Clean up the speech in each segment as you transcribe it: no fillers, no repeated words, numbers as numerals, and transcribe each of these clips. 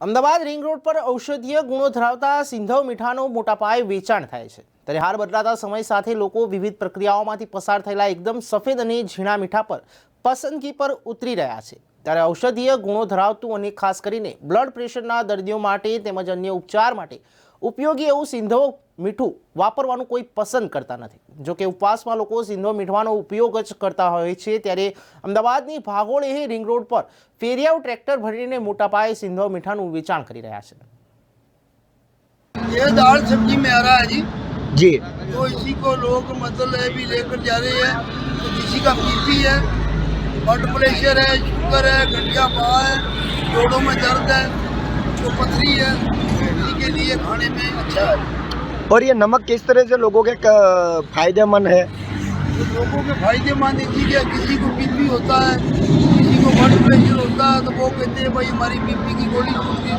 Ahmedabad ring road પર ઔષધીય ગુણો ધરાવતા સિંધવ મીઠાનું મોટા પાયે વેચાણ થાય છે, ત્યારે હાલ બદલાતા સમય સાથે લોકો વિવિધ પ્રક્રિયાઓમાંથી પસાર થયેલા એકદમ સફેદ અને ઝીણા મીઠા પર પસંદગી પર ઉતરી રહ્યા છે। ત્યારે ઔષધીય ગુણો ધરાવતું અને ખાસ કરીને બ્લડ પ્રેશરના દર્દીઓ માટે તેમજ અન્ય ઉપચાર માટે ઉપયોગી એવું સિંધવ મીઠું વાપરવાનું કોઈ પસંદ કરતા નથી। જો કે ઉપવાસમાં લોકો સિંધવ મીઠવાનો ઉપયોગ જ કરતા હોય છે, ત્યારે અમદાવાદની ભાગોળે રિંગ રોડ પર ફેરિયાઓ ટ્રેક્ટર ભરીને મોટા પાયે સિંધવ મીઠાનું વેચાણ કરી રહ્યા છે। ये दाल सब्जी में आ रहा है जी। तो इसी को लोग मतलब है भी लेकर जा रहे हैं। तो किसी का बीपी है, ब्लड प्रेशर है, शुगर है, गठिया पा है, जोड़ों में दर्द है, तो पथरी है, इसी के लिए खाने में अच्छा है। और ये नमक किस तरह से लोगों के फायदेमंद है? तो लोगों के फायदेमंद इसी के, किसी को बीपी होता है, किसी को ब्लड प्रेशर होता है, तो वो कहते हैं भाई हमारी बीपी की गोली छूट गई।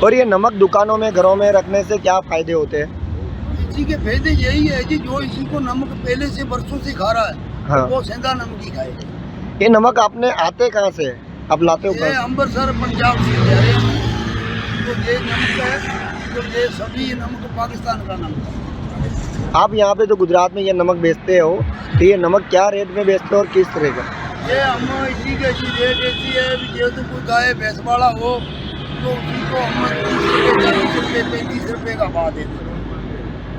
और ये नमक दुकानों में घरों में रखने से क्या फायदे होते हैं? इसी के फायदे यही है कि जो इसी को नमक पहले से बरसों से खा रहा है, हाँ। वो सेंधा नमक ही खाए। ये नमक आपने आते कहाँ से, आप लाते हो ये कहाँ से? अमृतसर पंजाब से जा रहे हैं। तो ये नमक है, तो ये सभी नमक पाकिस्तान का नमक है। आप यहाँ पे जो गुजरात में ये नमक बेचते हो, तो ये नमक क्या रेट में बेचते हो और किस तरह का? ये हम इसी के ऐसी रेट ऐसी है कि ये तो कोई गाय भैंस वाला हो तो उसी को हम 30 रुपये 35 रुपये का भाव देते हैं।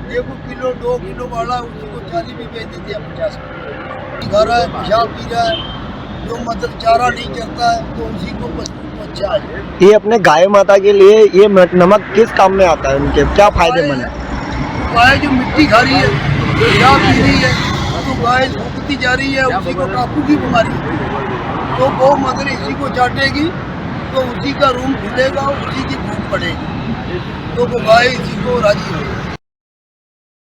ये कोई किलो 2 किलो वाला उसी को 40 भी बेच देते हैं 50 रुपये। खा रहा है, पेशाब पी रहा है, जो मतलब चारा नहीं चलता है तो उसी को अच्छा है। ये अपने गाय माता के लिए ये नमक किस काम में आता है, उनके क्या फायदेमंद है? गाय जो मिट्टी खा रही है, पेशाब पी रही है, तो गाय सूखती जा रही है, उसी को टापू की बीमारी है, तो वो मतलब इसी को चाटेगी तो उसी का रूम खुलेगा, उसी की भूख पड़ेगी, तो वो गाय इसी को राजी होगी।